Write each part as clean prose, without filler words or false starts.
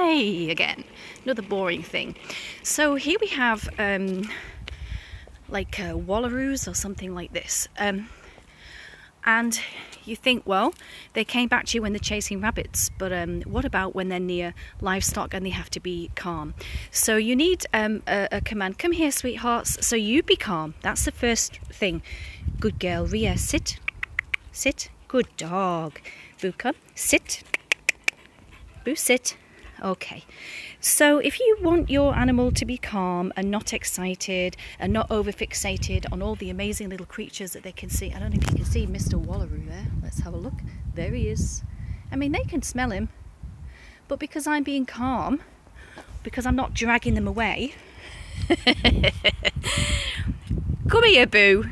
Hi again. Another boring thing. So here we have like wallaroos or something like this. And you think, well, they came back to you when they're chasing rabbits, but what about when they're near livestock and they have to be calm? So you need a command. Come here, sweethearts. So you be calm. That's the first thing. Good girl, Ria. Sit. Sit. Good dog. Boo, come. Sit. Boo, sit. Okay. So if you want your animal to be calm and not excited and not over fixated on all the amazing little creatures that they can see. I don't know if you can see Mr. Wallaroo there. Let's have a look. There he is. I mean, they can smell him, but because I'm being calm, because I'm not dragging them away. Come here, Boo.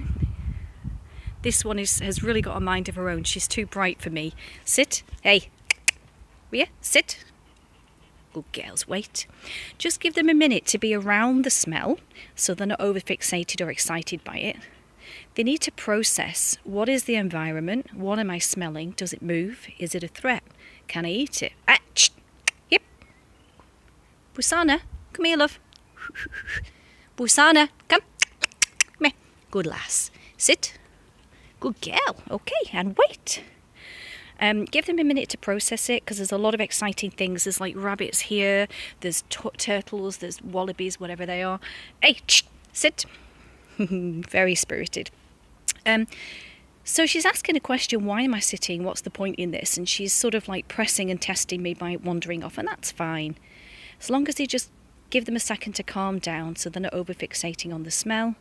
This one has really got a mind of her own. She's too bright for me. Sit. Hey. Ria, sit. Good girls, wait. Just give them a minute to be around the smell so they're not over fixated or excited by it. They need to process, what is the environment? What am I smelling? Does it move? Is it a threat? Can I eat it? Ah, yep. Busana, come here, love. Busana, come. Come here. Good lass. Sit. Good girl. Okay, and wait. Give them a minute to process it, because there's a lot of exciting things. There's like rabbits here, there's turtles, there's wallabies, whatever they are. Hey, sit. Very spirited. So she's asking a question, why am I sitting? What's the point in this? And she's sort of like pressing and testing me by wandering off, and that's fine. As long as you just give them a second to calm down so they're not over fixating on the smell.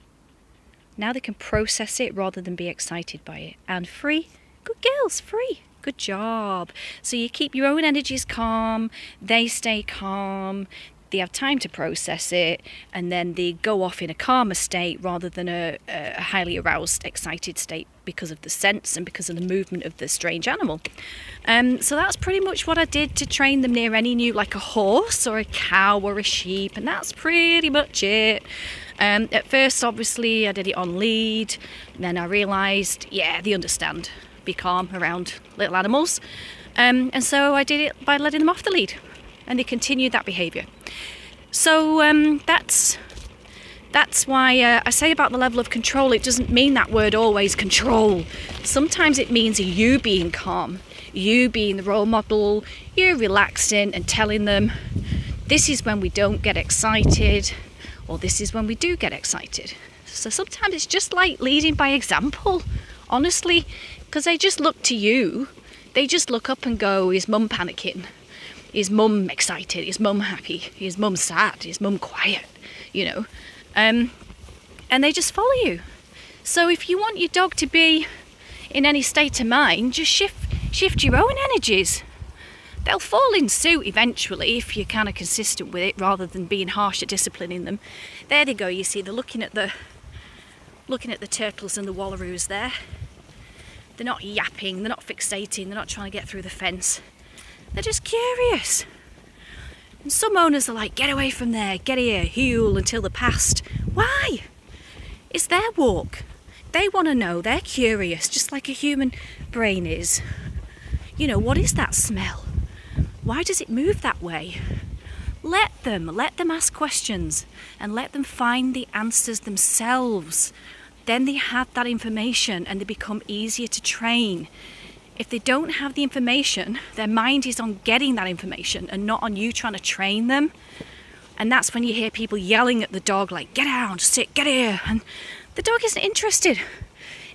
Now they can process it rather than be excited by it. And free. Good girls, free. Good job. So you keep your own energies calm, they stay calm, they have time to process it, and then they go off in a calmer state rather than a highly aroused, excited state because of the sense and because of the movement of the strange animal. So that's pretty much what I did to train them near any new, like a horse or a cow or a sheep, and that's pretty much it. At first, obviously, I did it on lead, and then I realised, yeah, they understand. Be calm around little animals, and so I did it by letting them off the lead, and they continued that behaviour. So that's why I say about the level of control, it doesn't mean that word always, control. Sometimes it means you being calm, you being the role model, you relaxing and telling them this is when we don't get excited, or this is when we do get excited. So sometimes it's just like leading by example, honestly, because they just look to you. They just look up and go, is mum panicking? Is mum excited? Is mum happy? Is mum sad? Is mum quiet? You know, and they just follow you. So if you want your dog to be in any state of mind, just shift your own energies. They'll fall in suit eventually if you're kind of consistent with it rather than being harsh at disciplining them. There they go, you see, they're looking at the turtles and the wallaroos there. They're not yapping, they're not fixating, they're not trying to get through the fence. They're just curious. And some owners are like, get away from there, get here, heel until they're past. Why? It's their walk. They want to know, they're curious, just like a human brain is. You know, what is that smell? Why does it move that way? Let them ask questions and let them find the answers themselves. Then they have that information and they become easier to train. If they don't have the information, their mind is on getting that information and not on you trying to train them. And that's when you hear people yelling at the dog like, get down, sit, get here. And the dog isn't interested.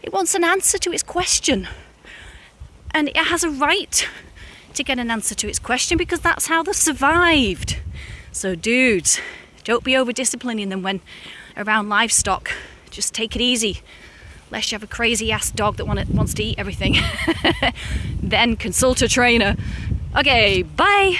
It wants an answer to its question. And it has a right to get an answer to its question because that's how they've survived. So dudes, don't be over disciplining them when around livestock. Just take it easy, unless you have a crazy ass dog that wants to eat everything. Then consult a trainer. Okay, bye.